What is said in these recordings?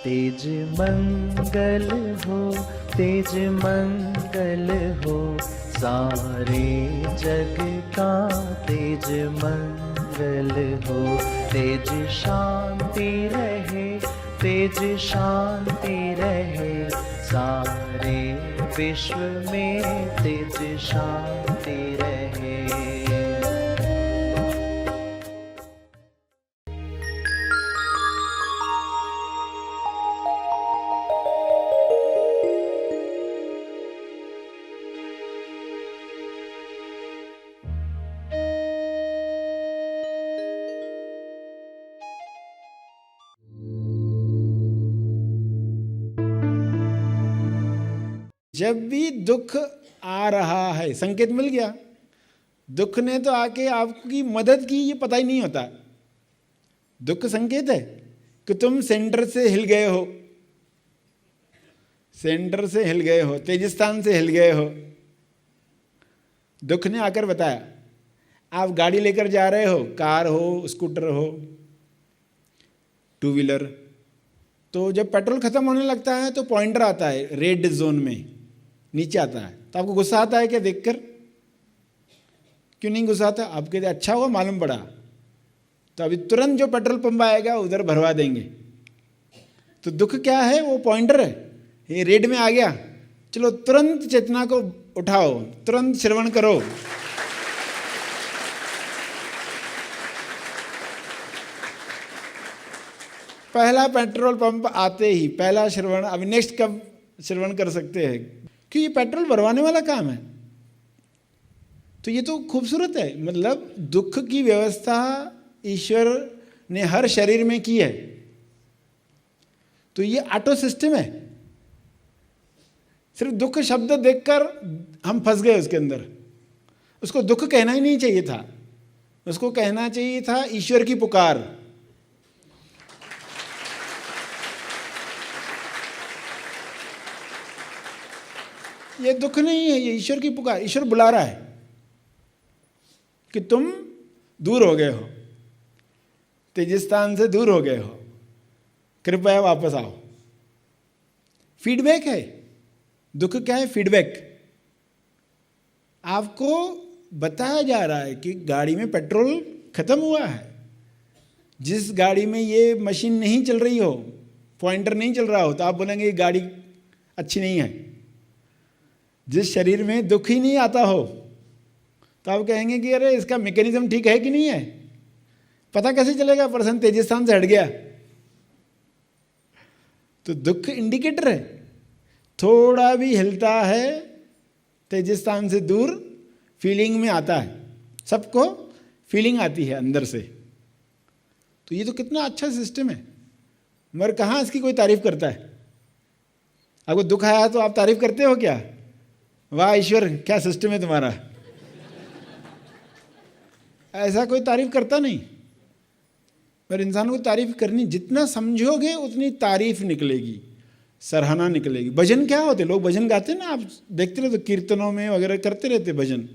तेज मंगल हो, तेज मंगल हो, सारे जग का तेज मंगल हो। तेज शांति रहे, तेज शांति रहे, सारे विश्व में तेज शांति रहे। जब भी दुख आ रहा है, संकेत मिल गया, दुख ने तो आके आपकी मदद की, ये पता ही नहीं होता। दुख संकेत है कि तुम सेंटर से हिल गए हो, सेंटर से हिल गए हो, तेजस्थान से हिल गए हो। दुख ने आकर बताया। आप गाड़ी लेकर जा रहे हो, कार हो, स्कूटर हो, टू व्हीलर, तो जब पेट्रोल खत्म होने लगता है तो पॉइंटर आता है रेड जोन में, नीचे आता है, तो आपको गुस्सा आता है क्या देखकर? क्यों नहीं गुस्सा आता? आप कहते अच्छा हुआ मालूम पड़ा, तो अभी तुरंत जो पेट्रोल पंप आएगा उधर भरवा देंगे। तो दुख क्या है? वो पॉइंटर है, ये रेड में आ गया, चलो तुरंत चेतना को उठाओ, तुरंत श्रवण करो। पहला पेट्रोल पंप आते ही पहला श्रवण, अभी नेक्स्ट कब श्रवण कर सकते हैं? कि ये पेट्रोल भरवाने वाला काम है। तो ये तो खूबसूरत है, मतलब दुख की व्यवस्था ईश्वर ने हर शरीर में की है। तो ये ऑटो सिस्टम है। सिर्फ दुख शब्द देखकर हम फंस गए उसके अंदर। उसको दुख कहना ही नहीं चाहिए था, उसको कहना चाहिए था ईश्वर की पुकार। ये दुख नहीं है, ये ईश्वर की पुकार। ईश्वर बुला रहा है कि तुम दूर हो गए हो, तेजस्थान से दूर हो गए हो, कृपया वापस आओ। फीडबैक है। दुख क्या है? फीडबैक। आपको बताया जा रहा है कि गाड़ी में पेट्रोल खत्म हुआ है। जिस गाड़ी में ये मशीन नहीं चल रही हो, पॉइंटर नहीं चल रहा हो, तो आप बोलेंगे ये गाड़ी अच्छी नहीं है। जिस शरीर में दुख ही नहीं आता हो, तो आप कहेंगे कि अरे इसका मैकेनिज्म ठीक है कि नहीं है। पता कैसे चलेगा? पर्सन तेजस्थान से हट गया। तो दुख इंडिकेटर है, थोड़ा भी हिलता है तेजस्थान से दूर, फीलिंग में आता है। सबको फीलिंग आती है अंदर से। तो ये तो कितना अच्छा सिस्टम है, मगर कहाँ इसकी कोई तारीफ करता है? आपको दुख आया तो आप तारीफ करते हो क्या? वाह ईश्वर क्या सिस्टम है तुम्हारा। ऐसा कोई तारीफ करता नहीं। पर इंसान को तारीफ करनी, जितना समझोगे उतनी तारीफ निकलेगी, सराहना निकलेगी। भजन क्या होते? लोग भजन गाते ना, आप देखते रहते कीर्तनों में वगैरह करते रहते भजन।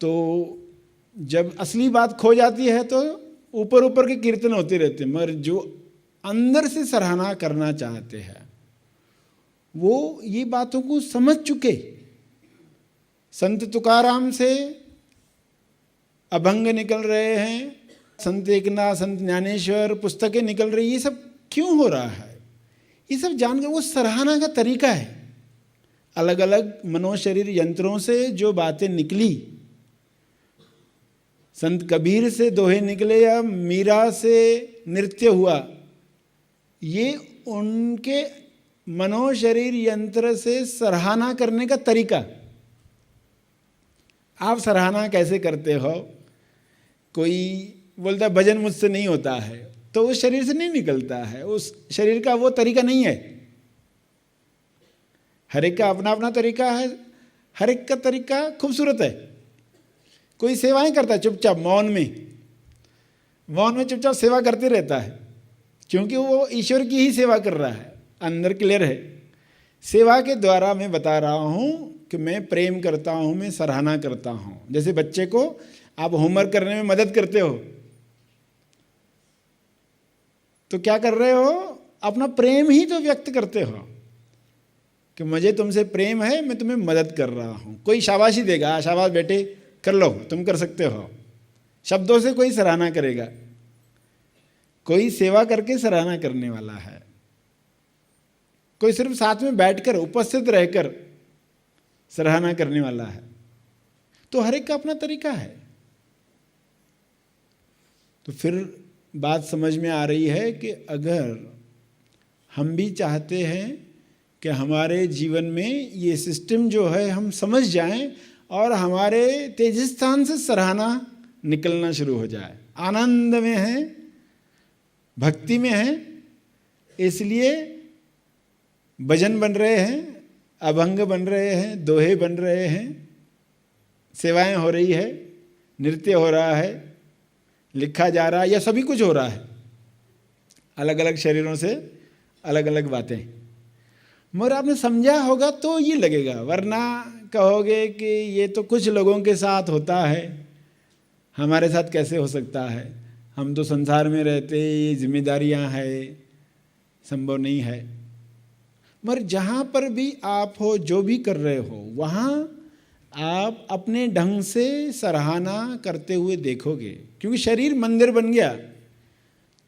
तो जब असली बात खो जाती है तो ऊपर ऊपर के कीर्तन होते रहते, मगर जो अंदर से सराहना करना चाहते हैं वो ये बातों को समझ चुके। संत तुकाराम से अभंग निकल रहे हैं, संत एकनाथ, संत ज्ञानेश्वर पुस्तकें निकल रही, ये सब क्यों हो रहा है? ये सब जानकर वो सराहना का तरीका है। अलग अलग मनोशरीर यंत्रों से जो बातें निकली, संत कबीर से दोहे निकले या मीरा से नृत्य हुआ, ये उनके मनोशरीर यंत्र से सराहना करने का तरीका। आप सराहना कैसे करते हो? कोई बोलता है भजन मुझसे नहीं होता है, तो उस शरीर से नहीं निकलता है, उस शरीर का वो तरीका नहीं है। हर एक का अपना अपना तरीका है, हर एक का तरीका खूबसूरत है। कोई सेवाएं करता है चुपचाप मौन में चुपचाप सेवा करते रहता है, क्योंकि वो ईश्वर की ही सेवा कर रहा है, अंदर क्लियर है। सेवा के द्वारा मैं बता रहा हूँ कि मैं प्रेम करता हूँ, मैं सराहना करता हूँ। जैसे बच्चे को आप होमवर्क करने में मदद करते हो, तो क्या कर रहे हो? अपना प्रेम ही तो व्यक्त करते हो कि मुझे तुमसे प्रेम है, मैं तुम्हें मदद कर रहा हूँ। कोई शाबाशी देगा, शाबाश बेटे कर लो, तुम कर सकते हो, शब्दों से कोई सराहना करेगा, कोई सेवा करके सराहना करने वाला है, कोई सिर्फ साथ में बैठकर उपस्थित रहकर सराहना करने वाला है। तो हर एक का अपना तरीका है। तो फिर बात समझ में आ रही है कि अगर हम भी चाहते हैं कि हमारे जीवन में ये सिस्टम जो है हम समझ जाएं और हमारे तेजस्थान से सराहना निकलना शुरू हो जाए, आनंद में हैं, भक्ति में हैं, इसलिए भजन बन रहे हैं, अभंग बन रहे हैं, दोहे बन रहे हैं, सेवाएं हो रही है, नृत्य हो रहा है, लिखा जा रहा है, या सभी कुछ हो रहा है, अलग अलग शरीरों से अलग अलग बातें। मगर आपने समझा होगा तो ये लगेगा, वरना कहोगे कि ये तो कुछ लोगों के साथ होता है, हमारे साथ कैसे हो सकता है, हम तो संसार में रहते, ये जिम्मेदारियां हैं, संभव नहीं है। मगर जहाँ पर भी आप हो, जो भी कर रहे हो, वहाँ आप अपने ढंग से सराहना करते हुए देखोगे, क्योंकि शरीर मंदिर बन गया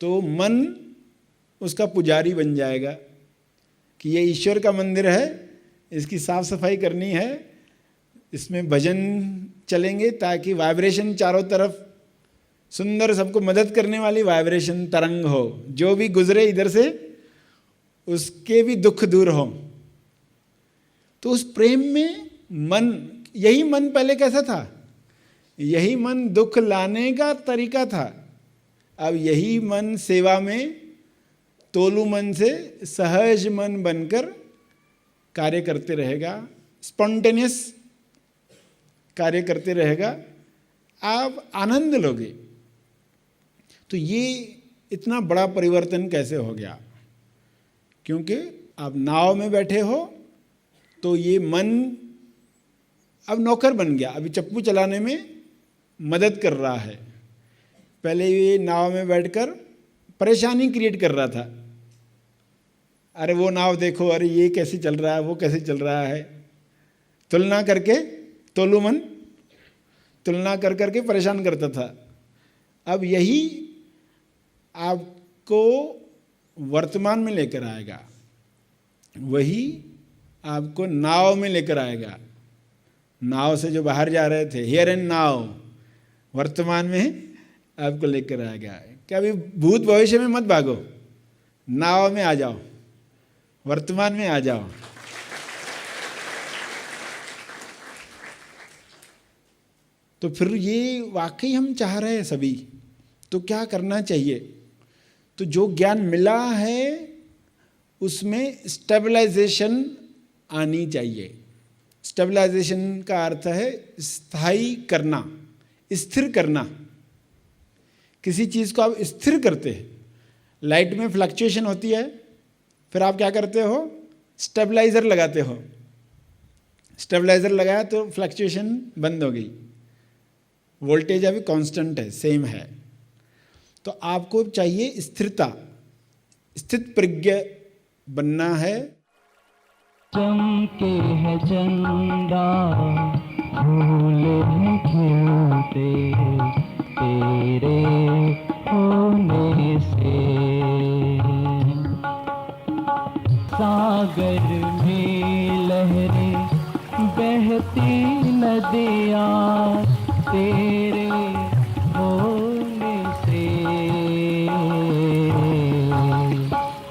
तो मन उसका पुजारी बन जाएगा कि ये ईश्वर का मंदिर है, इसकी साफ सफाई करनी है, इसमें भजन चलेंगे ताकि वाइब्रेशन चारों तरफ सुंदर, सबको मदद करने वाली वाइब्रेशन तरंग हो, जो भी गुजरे इधर से उसके भी दुख दूर हो। तो उस प्रेम में मन, यही मन पहले कैसा था, यही मन दुख लाने का तरीका था। अब यही मन सेवा में तोलू मन से सहज मन बनकर कार्य करते रहेगा, स्पॉन्टेनियस कार्य करते रहेगा, आप आनंद लोगे। तो ये इतना बड़ा परिवर्तन कैसे हो गया? क्योंकि आप नाव में बैठे हो तो ये मन अब नौकर बन गया, अभी चप्पू चलाने में मदद कर रहा है। पहले ये नाव में बैठकर परेशानी क्रिएट कर रहा था, अरे वो नाव देखो, अरे ये कैसे चल रहा है, वो कैसे चल रहा है, तुलना करके, तोलू मन तुलना कर करके परेशान करता था। अब यही आपको वर्तमान में लेकर आएगा, वही आपको नाव में लेकर आएगा। नाव से जो बाहर जा रहे थे, हियर एंड नाउ, वर्तमान में आपको लेकर आएगा। क्या अभी भूत भविष्य में मत भागो, नाव में आ जाओ, वर्तमान में आ जाओ। तो फिर ये वाकई हम चाह रहे हैं सभी, तो क्या करना चाहिए? तो जो ज्ञान मिला है उसमें स्टेबलाइजेशन आनी चाहिए। स्टेबलाइजेशन का अर्थ है स्थायी करना, स्थिर करना। किसी चीज़ को आप स्थिर करते हैं, लाइट में फ्लक्चुएशन होती है, फिर आप क्या करते हो, स्टेबलाइजर लगाते हो। स्टेबलाइजर लगाया तो फ्लक्चुएशन बंद हो गई, वोल्टेज अभी कांस्टेंट है, सेम है। तो आपको चाहिए स्थिरता, स्थित प्रज्ञ बनना है। चमके है चंदा, फूल हैं खिलते तेरे होने से, सागर में लहरें बहती नदियाँ तेरे होने से,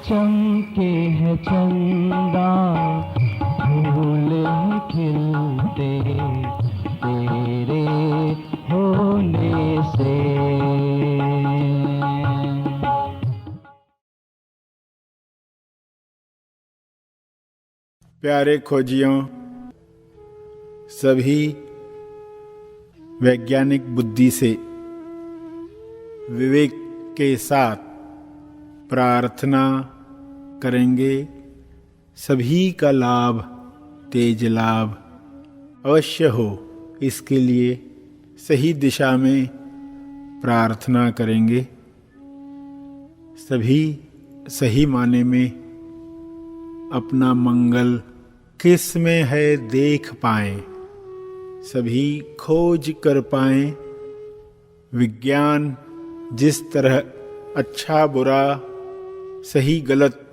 चमके है चंदा, फूल खिलते तेरे होने से। प्यारे खोजियों, सभी वैज्ञानिक बुद्धि से विवेक के साथ प्रार्थना करेंगे, सभी का लाभ, तेज लाभ अवश्य हो, इसके लिए सही दिशा में प्रार्थना करेंगे। सभी सही माने में अपना मंगल किस में है देख पाएं, सभी खोज कर पाएं। विज्ञान जिस तरह अच्छा बुरा सही गलत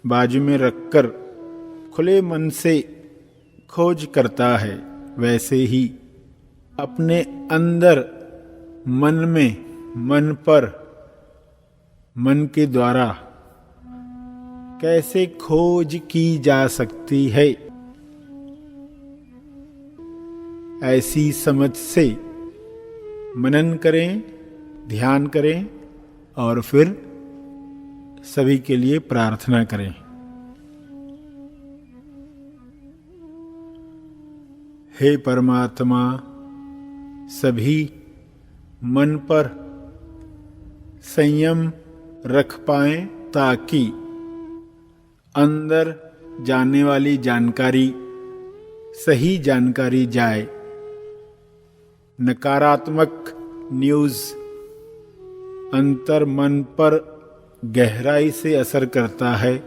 बाजू में रखकर खुले मन से खोज करता है, वैसे ही अपने अंदर मन में, मन पर, मन के द्वारा कैसे खोज की जा सकती है, ऐसी समझ से मनन करें, ध्यान करें और फिर सभी के लिए प्रार्थना करें। हे परमात्मा, सभी मन पर संयम रख पाएं ताकि अंदर जाने वाली जानकारी सही जानकारी जाए। नकारात्मक न्यूज़ अंतर मन पर गहराई से असर करता है।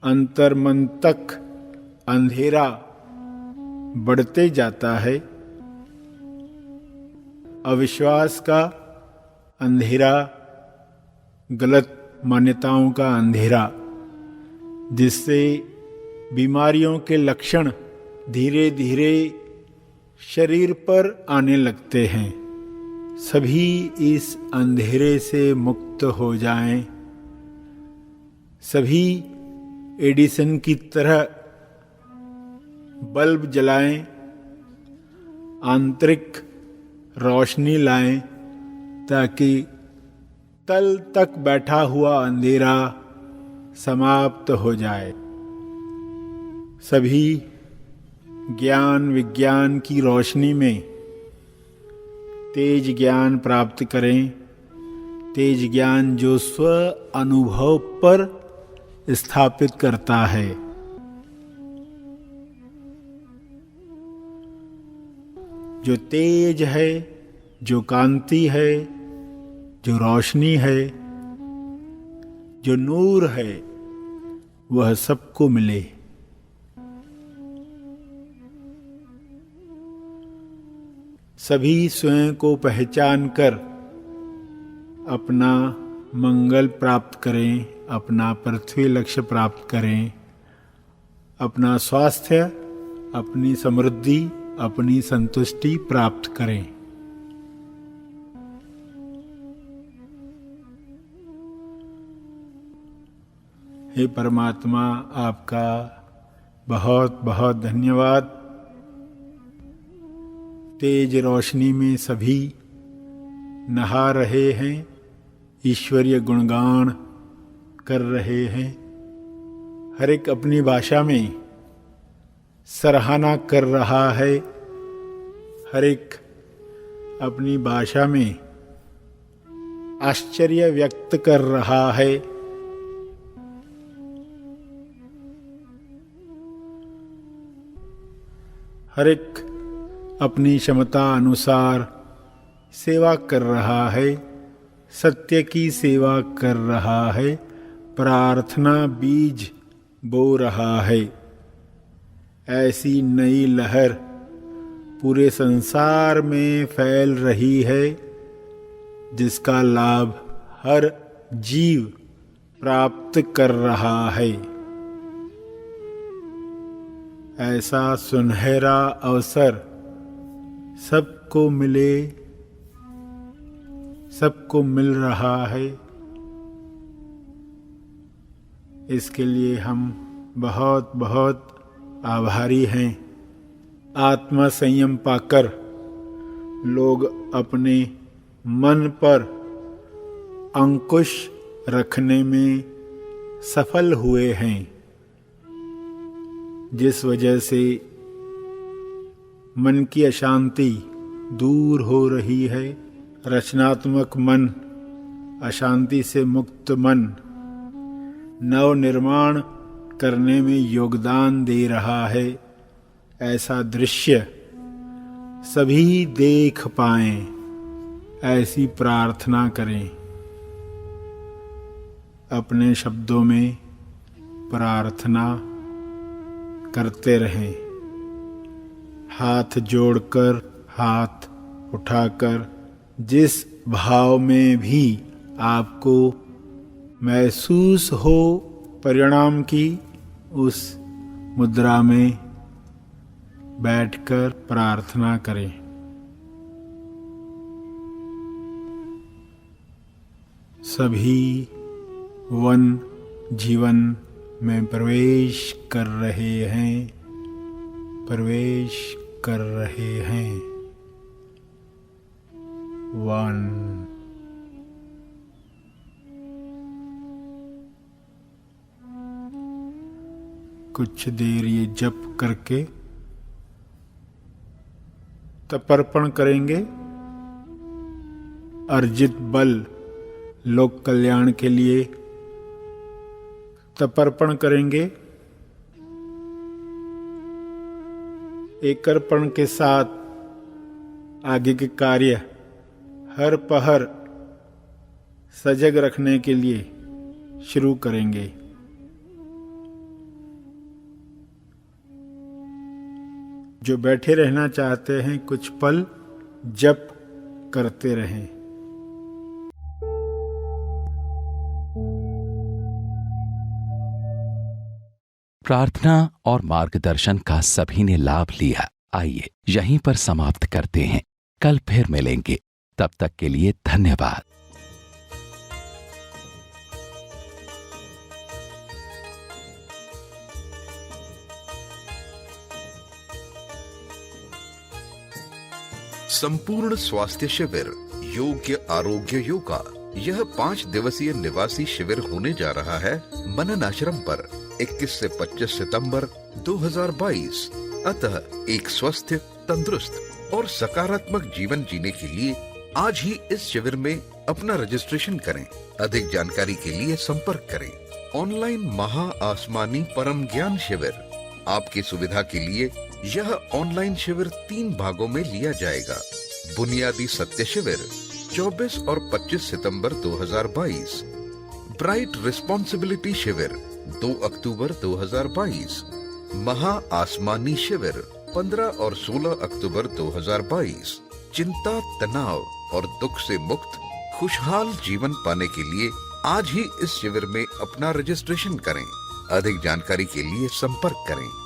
अंतर मन तक अंधेरा बढ़ते जाता है। अविश्वास का अंधेरा, गलत मान्यताओं का अंधेरा, जिससे बीमारियों के लक्षण धीरे धीरे शरीर पर आने लगते हैं। सभी इस अंधेरे से मुक्त हो जाएं। सभी एडिसन की तरह बल्ब जलाएं, आंतरिक रोशनी लाएं, ताकि तल तक बैठा हुआ अंधेरा समाप्त हो जाए। सभी ज्ञान विज्ञान की रोशनी में तेज ज्ञान प्राप्त करें। तेज ज्ञान जो स्व अनुभव पर स्थापित करता है। जो तेज है, जो कांति है, जो रोशनी है, जो नूर है, वह सबको मिले। सभी स्वयं को पहचान कर अपना मंगल प्राप्त करें, अपना पृथ्वी लक्ष्य प्राप्त करें, अपना स्वास्थ्य, अपनी समृद्धि, अपनी संतुष्टि प्राप्त करें। हे परमात्मा, आपका बहुत बहुत धन्यवाद। तेज रोशनी में सभी नहा रहे हैं, ईश्वरीय गुणगान कर रहे हैं। हर एक अपनी भाषा में सराहना कर रहा है। हर एक अपनी भाषा में आश्चर्य व्यक्त कर रहा है। हर एक अपनी क्षमता अनुसार सेवा कर रहा है, सत्य की सेवा कर रहा है, प्रार्थना बीज बो रहा है। ऐसी नई लहर पूरे संसार में फैल रही है, जिसका लाभ हर जीव प्राप्त कर रहा है। ऐसा सुनहरा अवसर सबको मिले, सबको मिल रहा है। इसके लिए हम बहुत बहुत आभारी हैं। आत्मा संयम पाकर लोग अपने मन पर अंकुश रखने में सफल हुए हैं, जिस वजह से मन की अशांति दूर हो रही है। रचनात्मक मन, अशांति से मुक्त मन नव निर्माण करने में योगदान दे रहा है। ऐसा दृश्य सभी देख पाएं, ऐसी प्रार्थना करें। अपने शब्दों में प्रार्थना करते रहें। हाथ जोड़कर, हाथ उठाकर, जिस भाव में भी आपको महसूस हो परिणाम की, उस मुद्रा में बैठकर प्रार्थना करें। सभी वन जीवन में प्रवेश कर रहे हैं, प्रवेश कर रहे हैं। वन। कुछ देर ये जप करके तर्पण करेंगे। अर्जित बल लोक कल्याण के लिए तर्पण करेंगे। एक अर्पण के साथ आगे के कार्य हर पहर सजग रखने के लिए शुरू करेंगे। जो बैठे रहना चाहते हैं, कुछ पल जप करते रहें। प्रार्थना और मार्गदर्शन का सभी ने लाभ लिया। आइए यहीं पर समाप्त करते हैं। कल फिर मिलेंगे। तब तक के लिए धन्यवाद। संपूर्ण स्वास्थ्य शिविर योग्य आरोग्य योगा। यह 5 दिवसीय निवासी शिविर होने जा रहा है मनन आश्रम पर 21 से 25 सितंबर 2022। अतः एक स्वस्थ, तंदुरुस्त और सकारात्मक जीवन जीने के लिए आज ही इस शिविर में अपना रजिस्ट्रेशन करें। अधिक जानकारी के लिए संपर्क करें। ऑनलाइन महा आसमानी परम ज्ञान शिविर। आपकी सुविधा के लिए यह ऑनलाइन शिविर 3 भागों में लिया जाएगा। बुनियादी सत्य शिविर 24 और 25 सितंबर 2022। ब्राइट रिस्पॉन्सिबिलिटी शिविर 2 अक्टूबर 2022। महा आसमानी शिविर 15 और 16 अक्टूबर 2022। चिंता, तनाव और दुख से मुक्त खुशहाल जीवन पाने के लिए आज ही इस शिविर में अपना रजिस्ट्रेशन करें। अधिक जानकारी के लिए संपर्क करें।